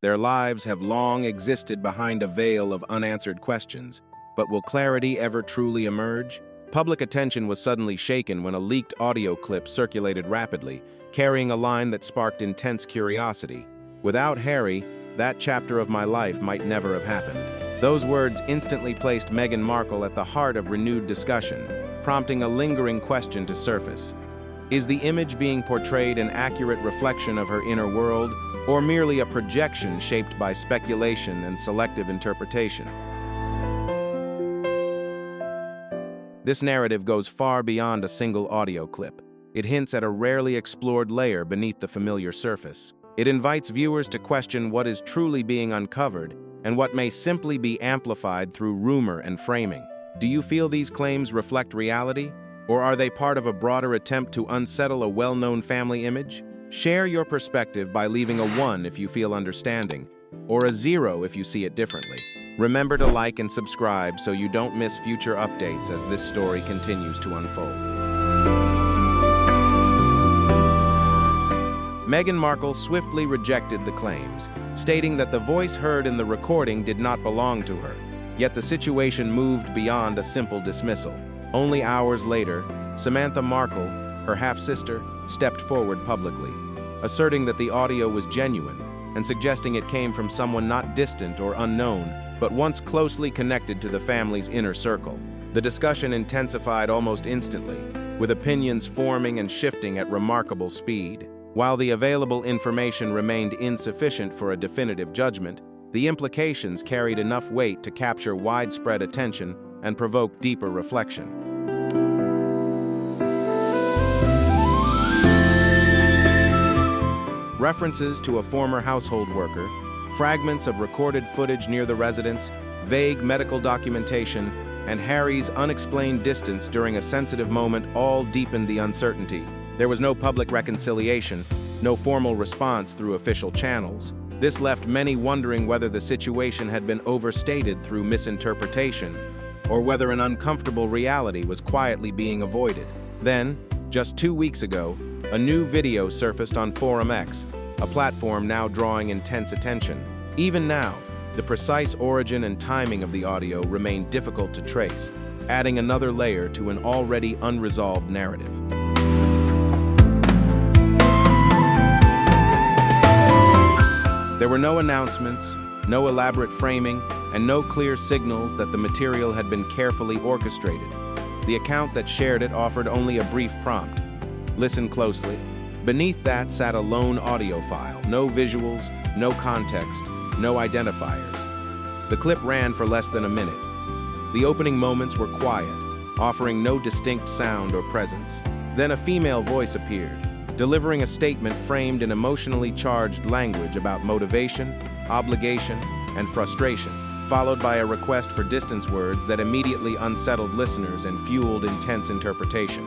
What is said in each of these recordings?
Their lives have long existed behind a veil of unanswered questions, but will clarity ever truly emerge? Public attention was suddenly shaken when a leaked audio clip circulated rapidly, carrying a line that sparked intense curiosity. "Without Harry, that chapter of my life might never have happened." Those words instantly placed Meghan Markle at the heart of renewed discussion, prompting a lingering question to surface. Is the image being portrayed an accurate reflection of her inner world, or merely a projection shaped by speculation and selective interpretation? This narrative goes far beyond a single audio clip. It hints at a rarely explored layer beneath the familiar surface. It invites viewers to question what is truly being uncovered and what may simply be amplified through rumor and framing. Do you feel these claims reflect reality, or are they part of a broader attempt to unsettle a well-known family image? Share your perspective by leaving a 1 if you feel understanding, or a 0 if you see it differently. Remember to like and subscribe so you don't miss future updates as this story continues to unfold. Meghan Markle swiftly rejected the claims, stating that the voice heard in the recording did not belong to her. Yet the situation moved beyond a simple dismissal. Only hours later, Samantha Markle, her half-sister, stepped forward publicly, asserting that the audio was genuine and suggesting it came from someone not distant or unknown, but once closely connected to the family's inner circle. The discussion intensified almost instantly, with opinions forming and shifting at remarkable speed. While the available information remained insufficient for a definitive judgment, the implications carried enough weight to capture widespread attention and provoke deeper reflection. References to a former household worker, fragments of recorded footage near the residence, vague medical documentation, and Harry's unexplained distance during a sensitive moment all deepened the uncertainty. There was no public reconciliation, no formal response through official channels. This left many wondering whether the situation had been overstated through misinterpretation, or whether an uncomfortable reality was quietly being avoided. Then, just 2 weeks ago, a new video surfaced on Forum X, a platform now drawing intense attention. Even now, the precise origin and timing of the audio remain difficult to trace, adding another layer to an already unresolved narrative. There were no announcements, no elaborate framing, and no clear signals that the material had been carefully orchestrated. The account that shared it offered only a brief prompt. Listen closely. Beneath that sat a lone audio file, no visuals, no context, no identifiers. The clip ran for less than a minute. The opening moments were quiet, offering no distinct sound or presence. Then a female voice appeared, delivering a statement framed in emotionally charged language about motivation, obligation, and frustration, followed by a request for distance words that immediately unsettled listeners and fueled intense interpretation.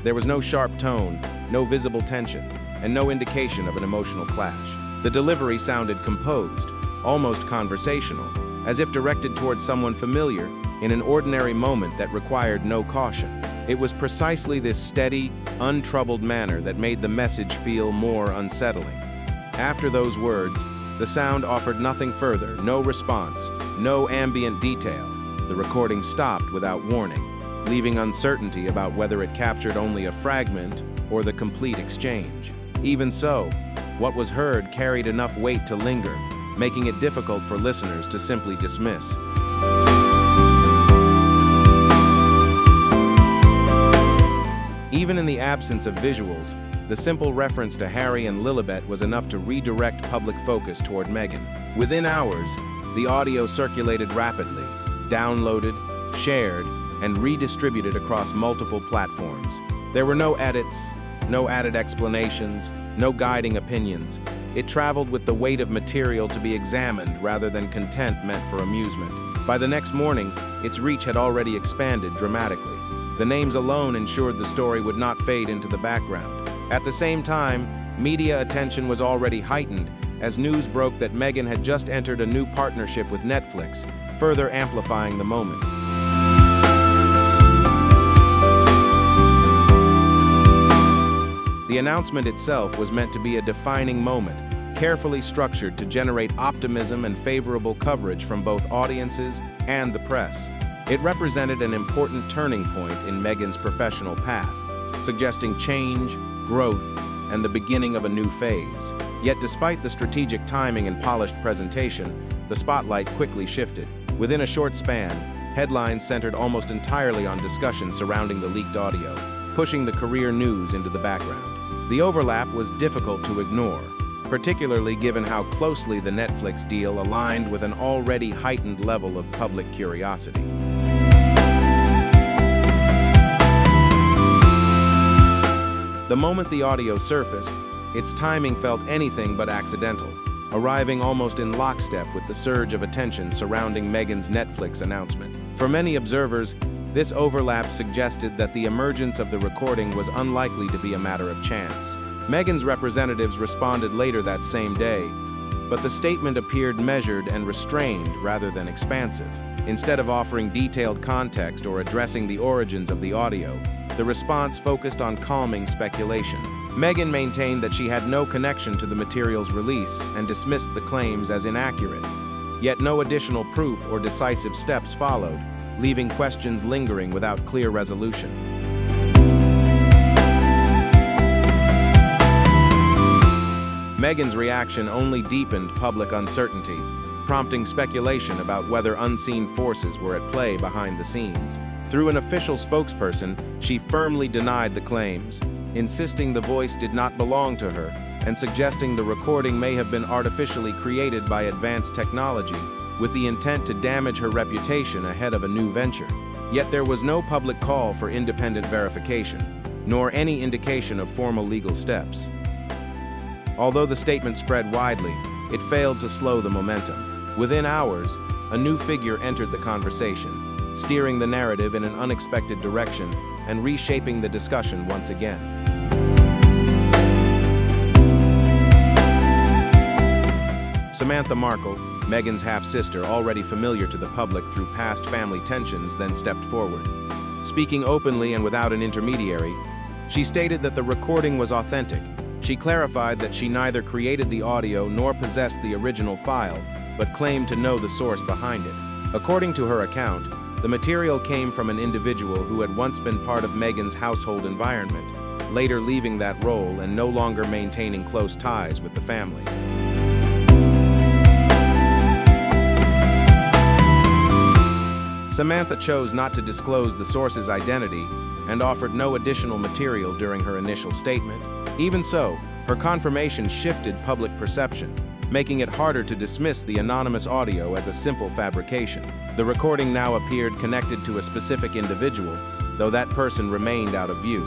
There was no sharp tone, no visible tension, and no indication of an emotional clash. The delivery sounded composed, almost conversational, as if directed toward someone familiar in an ordinary moment that required no caution. It was precisely this steady, untroubled manner that made the message feel more unsettling. After those words, the sound offered nothing further, no response, no ambient detail. The recording stopped without warning, leaving uncertainty about whether it captured only a fragment or the complete exchange. Even so, what was heard carried enough weight to linger, making it difficult for listeners to simply dismiss. Even in the absence of visuals, the simple reference to Harry and Lilibet was enough to redirect public focus toward Meghan. Within hours, the audio circulated rapidly, downloaded, shared, and redistributed across multiple platforms. There were no edits, no added explanations, no guiding opinions. It traveled with the weight of material to be examined rather than content meant for amusement. By the next morning, its reach had already expanded dramatically. The names alone ensured the story would not fade into the background. At the same time, media attention was already heightened as news broke that Meghan had just entered a new partnership with Netflix, further amplifying the moment. The announcement itself was meant to be a defining moment, carefully structured to generate optimism and favorable coverage from both audiences and the press. It represented an important turning point in Meghan's professional path, suggesting change, growth, and the beginning of a new phase. Yet despite the strategic timing and polished presentation, the spotlight quickly shifted. Within a short span, headlines centered almost entirely on discussion surrounding the leaked audio, pushing the career news into the background. The overlap was difficult to ignore, particularly given how closely the Netflix deal aligned with an already heightened level of public curiosity. The moment the audio surfaced, its timing felt anything but accidental, arriving almost in lockstep with the surge of attention surrounding Meghan's Netflix announcement. For many observers, this overlap suggested that the emergence of the recording was unlikely to be a matter of chance. Meghan's representatives responded later that same day, but the statement appeared measured and restrained rather than expansive. Instead of offering detailed context or addressing the origins of the audio, the response focused on calming speculation. Meghan maintained that she had no connection to the material's release and dismissed the claims as inaccurate. Yet no additional proof or decisive steps followed, leaving questions lingering without clear resolution. Meghan's reaction only deepened public uncertainty, prompting speculation about whether unseen forces were at play behind the scenes. Through an official spokesperson, she firmly denied the claims, insisting the voice did not belong to her, and suggesting the recording may have been artificially created by advanced technology with the intent to damage her reputation ahead of a new venture. Yet there was no public call for independent verification, nor any indication of formal legal steps. Although the statement spread widely, it failed to slow the momentum. Within hours, a new figure entered the conversation, steering the narrative in an unexpected direction and reshaping the discussion once again. Samantha Markle, Meghan's half-sister, already familiar to the public through past family tensions, then stepped forward. Speaking openly and without an intermediary, she stated that the recording was authentic. She clarified that she neither created the audio nor possessed the original file, but claimed to know the source behind it. According to her account, the material came from an individual who had once been part of Meghan's household environment, later leaving that role and no longer maintaining close ties with the family. Samantha chose not to disclose the source's identity and offered no additional material during her initial statement. Even so, her confirmation shifted public perception, making it harder to dismiss the anonymous audio as a simple fabrication. The recording now appeared connected to a specific individual, though that person remained out of view.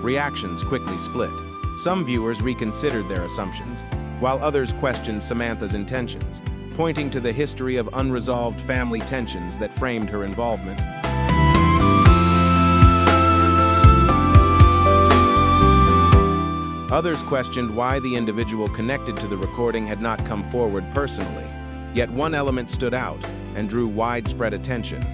Reactions quickly split. Some viewers reconsidered their assumptions, while others questioned Samantha's intentions, pointing to the history of unresolved family tensions that framed her involvement. Others questioned why the individual connected to the recording had not come forward personally. Yet one element stood out and drew widespread attention.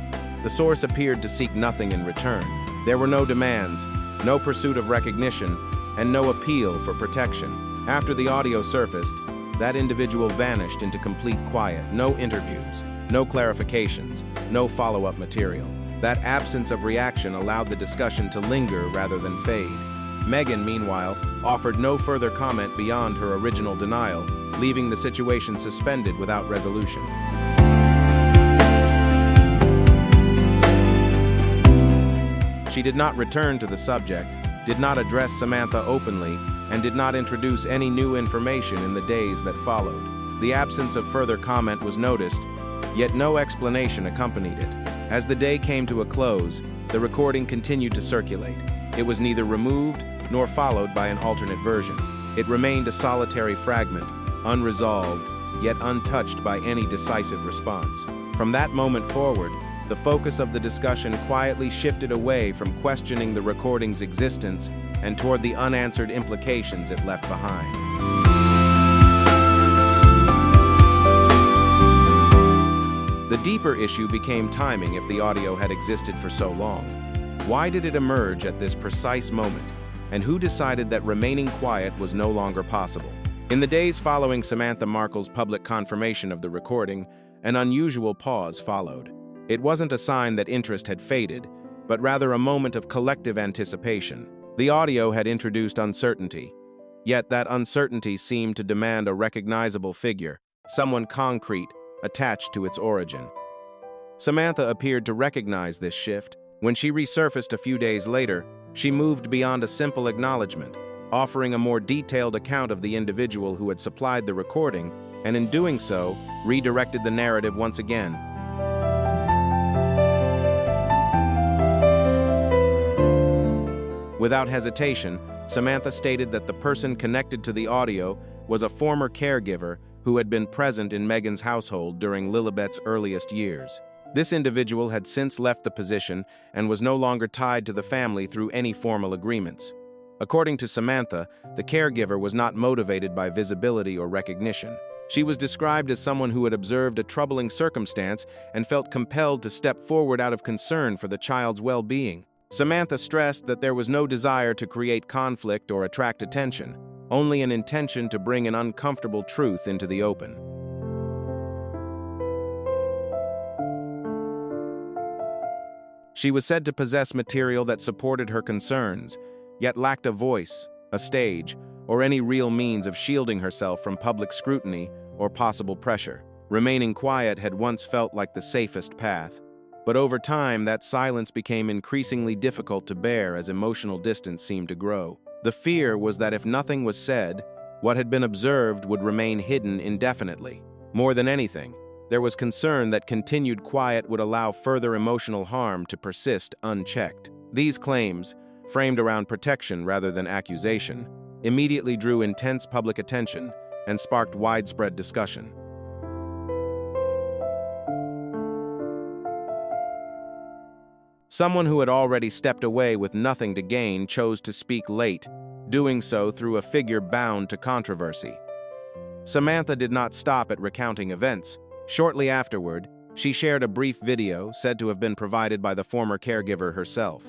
The source appeared to seek nothing in return. There were no demands, no pursuit of recognition, and no appeal for protection. After the audio surfaced, that individual vanished into complete quiet. No interviews, no clarifications, no follow-up material. That absence of reaction allowed the discussion to linger rather than fade. Meghan, meanwhile, offered no further comment beyond her original denial, leaving the situation suspended without resolution. She did not return to the subject, did not address Samantha openly, and did not introduce any new information in the days that followed. The absence of further comment was noticed, yet no explanation accompanied it. As the day came to a close, the recording continued to circulate. It was neither removed nor followed by an alternate version. It remained a solitary fragment, unresolved, yet untouched by any decisive response. From that moment forward, the focus of the discussion quietly shifted away from questioning the recording's existence and toward the unanswered implications it left behind. The deeper issue became timing. If the audio had existed for so long, why did it emerge at this precise moment? and who decided that remaining quiet was no longer possible. In the days following Samantha Markle's public confirmation of the recording, an unusual pause followed. It wasn't a sign that interest had faded, but rather a moment of collective anticipation. The audio had introduced uncertainty, yet that uncertainty seemed to demand a recognizable figure, someone concrete, attached to its origin. Samantha appeared to recognize this shift. When she resurfaced a few days later, she moved beyond a simple acknowledgement, offering a more detailed account of the individual who had supplied the recording, and in doing so, redirected the narrative once again. Without hesitation, Samantha stated that the person connected to the audio was a former caregiver who had been present in Meghan's household during Lilibet's earliest years. This individual had since left the position and was no longer tied to the family through any formal agreements. According to Samantha, the caregiver was not motivated by visibility or recognition. She was described as someone who had observed a troubling circumstance and felt compelled to step forward out of concern for the child's well-being. Samantha stressed that there was no desire to create conflict or attract attention, only an intention to bring an uncomfortable truth into the open. She was said to possess material that supported her concerns, yet lacked a voice, a stage, or any real means of shielding herself from public scrutiny or possible pressure. Remaining quiet had once felt like the safest path, but over time that silence became increasingly difficult to bear as emotional distance seemed to grow. The fear was that if nothing was said, what had been observed would remain hidden indefinitely. More than anything, there was concern that continued quiet would allow further emotional harm to persist unchecked. These claims, framed around protection rather than accusation, immediately drew intense public attention and sparked widespread discussion. Someone who had already stepped away with nothing to gain chose to speak late, doing so through a figure bound to controversy. Samantha did not stop at recounting events. Shortly afterward, she shared a brief video said to have been provided by the former caregiver herself.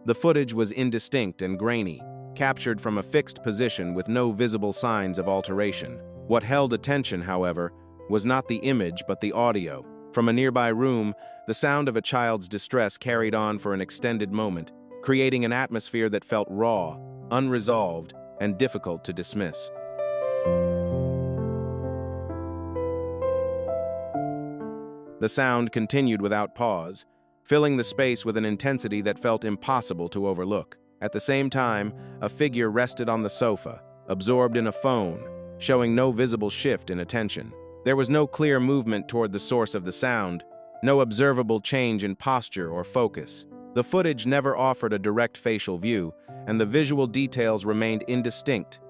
The footage was indistinct and grainy, captured from a fixed position with no visible signs of alteration. What held attention, however, was not the image but the audio. From a nearby room, the sound of a child's distress carried on for an extended moment, creating an atmosphere that felt raw, unresolved, and difficult to dismiss. The sound continued without pause, filling the space with an intensity that felt impossible to overlook. At the same time, a figure rested on the sofa, absorbed in a phone, showing no visible shift in attention. There was no clear movement toward the source of the sound, no observable change in posture or focus. The footage never offered a direct facial view, and the visual details remained indistinct,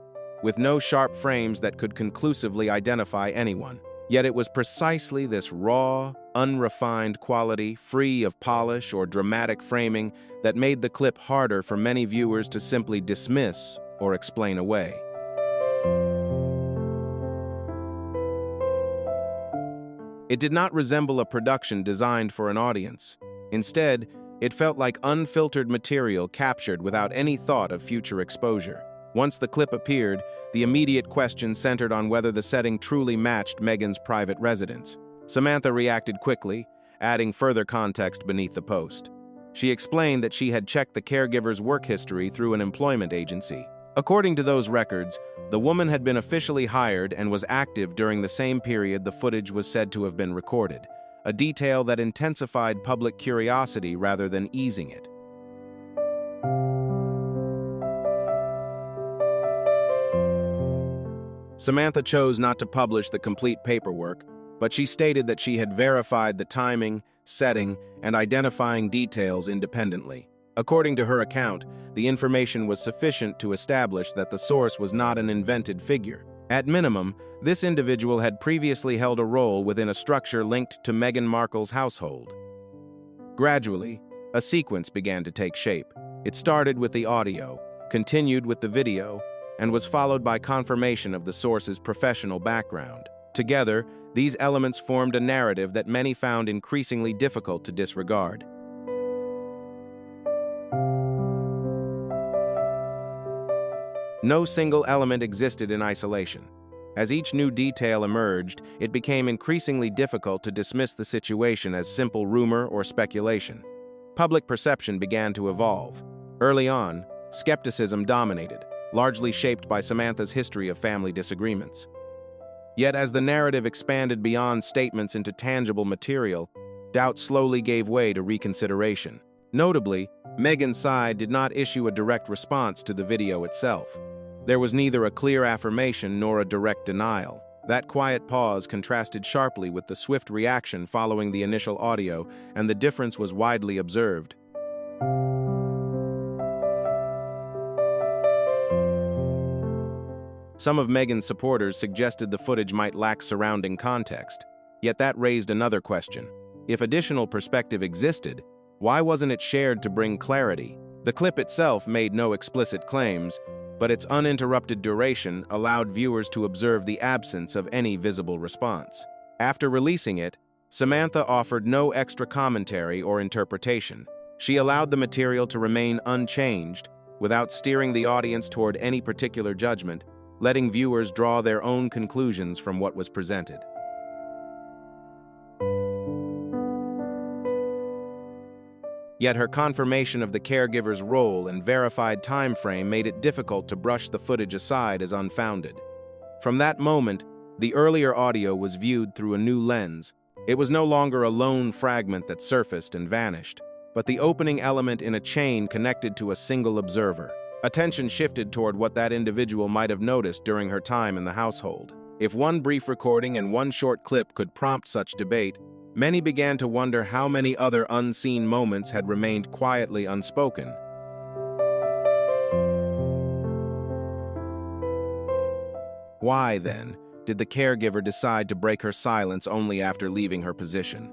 with no sharp frames that could conclusively identify anyone. Yet it was precisely this raw, unrefined quality, free of polish or dramatic framing, that made the clip harder for many viewers to simply dismiss or explain away. It did not resemble a production designed for an audience. Instead, it felt like unfiltered material captured without any thought of future exposure. Once the clip appeared, the immediate question centered on whether the setting truly matched Meghan's private residence. Samantha reacted quickly, adding further context beneath the post. She explained that she had checked the caregiver's work history through an employment agency. According to those records, the woman had been officially hired and was active during the same period the footage was said to have been recorded, a detail that intensified public curiosity rather than easing it. Samantha chose not to publish the complete paperwork, but she stated that she had verified the timing, setting, and identifying details independently. According to her account, the information was sufficient to establish that the source was not an invented figure. At minimum, this individual had previously held a role within a structure linked to Meghan Markle's household. Gradually, a sequence began to take shape. It started with the audio, continued with the video, and was followed by confirmation of the source's professional background. Together, these elements formed a narrative that many found increasingly difficult to disregard. No single element existed in isolation. As each new detail emerged, it became increasingly difficult to dismiss the situation as simple rumor or speculation. Public perception began to evolve. Early on, skepticism dominated, largely shaped by Samantha's history of family disagreements. Yet as the narrative expanded beyond statements into tangible material, doubt slowly gave way to reconsideration. Notably, Meghan's side did not issue a direct response to the video itself. There was neither a clear affirmation nor a direct denial. That quiet pause contrasted sharply with the swift reaction following the initial audio, and the difference was widely observed. Some of Meghan's supporters suggested the footage might lack surrounding context, yet that raised another question. If additional perspective existed, why wasn't it shared to bring clarity? The clip itself made no explicit claims, but its uninterrupted duration allowed viewers to observe the absence of any visible response. After releasing it, Samantha offered no extra commentary or interpretation. She allowed the material to remain unchanged, without steering the audience toward any particular judgment, letting viewers draw their own conclusions from what was presented. Yet her confirmation of the caregiver's role and verified time frame made it difficult to brush the footage aside as unfounded. From that moment, the earlier audio was viewed through a new lens. It was no longer a lone fragment that surfaced and vanished, but the opening element in a chain connected to a single observer. Attention shifted toward what that individual might have noticed during her time in the household. If one brief recording and one short clip could prompt such debate, many began to wonder how many other unseen moments had remained quietly unspoken. Why, then, did the caregiver decide to break her silence only after leaving her position?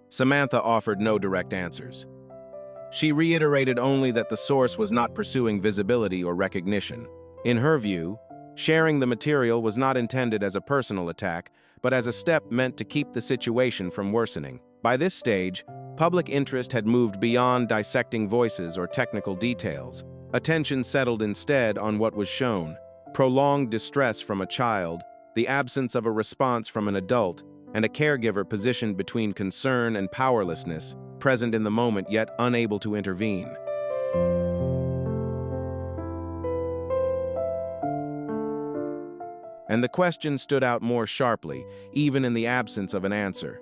Samantha offered no direct answers. She reiterated only that the source was not pursuing visibility or recognition. In her view, sharing the material was not intended as a personal attack, but as a step meant to keep the situation from worsening. By this stage, public interest had moved beyond dissecting voices or technical details. Attention settled instead on what was shown: prolonged distress from a child, the absence of a response from an adult, and a caregiver positioned between concern and powerlessness, present in the moment yet unable to intervene. And the question stood out more sharply, even in the absence of an answer.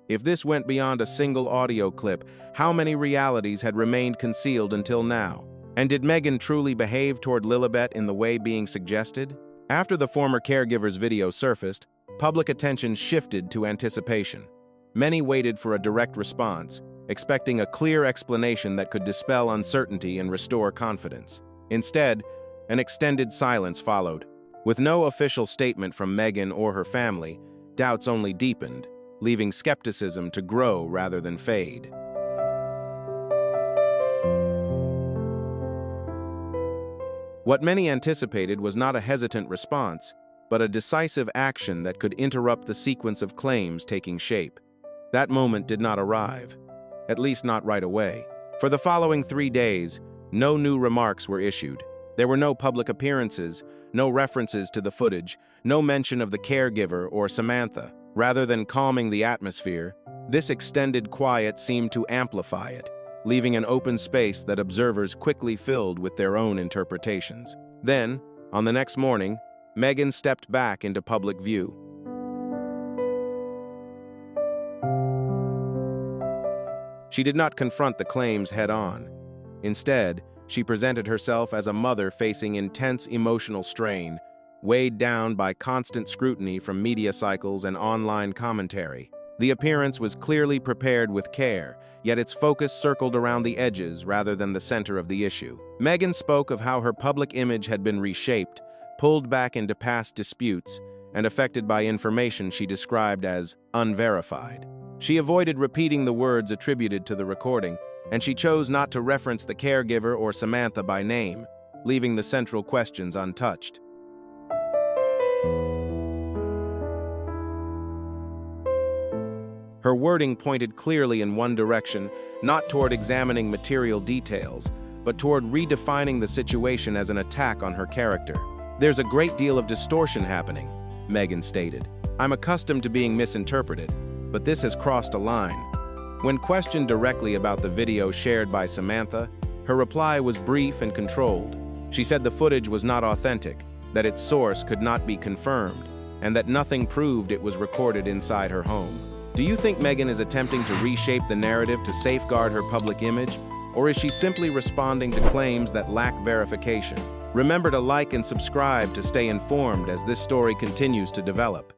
If this went beyond a single audio clip, how many realities had remained concealed until now? And did Meghan truly behave toward Lilibet in the way being suggested? After the former caregiver's video surfaced, public attention shifted to anticipation. Many waited for a direct response, expecting a clear explanation that could dispel uncertainty and restore confidence. Instead, an extended silence followed. With no official statement from Meghan or her family, doubts only deepened, leaving skepticism to grow rather than fade. What many anticipated was not a hesitant response, but a decisive action that could interrupt the sequence of claims taking shape. That moment did not arrive, at least not right away. For the following 3 days, no new remarks were issued. There were no public appearances, no references to the footage, no mention of the caregiver or Samantha. Rather than calming the atmosphere, this extended quiet seemed to amplify it, leaving an open space that observers quickly filled with their own interpretations. Then, on the next morning, Meghan stepped back into public view. She did not confront the claims head-on. Instead, she presented herself as a mother facing intense emotional strain, weighed down by constant scrutiny from media cycles and online commentary. The appearance was clearly prepared with care, yet its focus circled around the edges rather than the center of the issue. Meghan spoke of how her public image had been reshaped, pulled back into past disputes, and affected by information she described as unverified. She avoided repeating the words attributed to the recording, and she chose not to reference the caregiver or Samantha by name, leaving the central questions untouched. Her wording pointed clearly in one direction, not toward examining material details, but toward redefining the situation as an attack on her character. "There's a great deal of distortion happening," Meghan stated. "I'm accustomed to being misinterpreted, but this has crossed a line." When questioned directly about the video shared by Samantha, her reply was brief and controlled. She said the footage was not authentic, that its source could not be confirmed, and that nothing proved it was recorded inside her home. Do you think Meghan is attempting to reshape the narrative to safeguard her public image, or is she simply responding to claims that lack verification? Remember to like and subscribe to stay informed as this story continues to develop.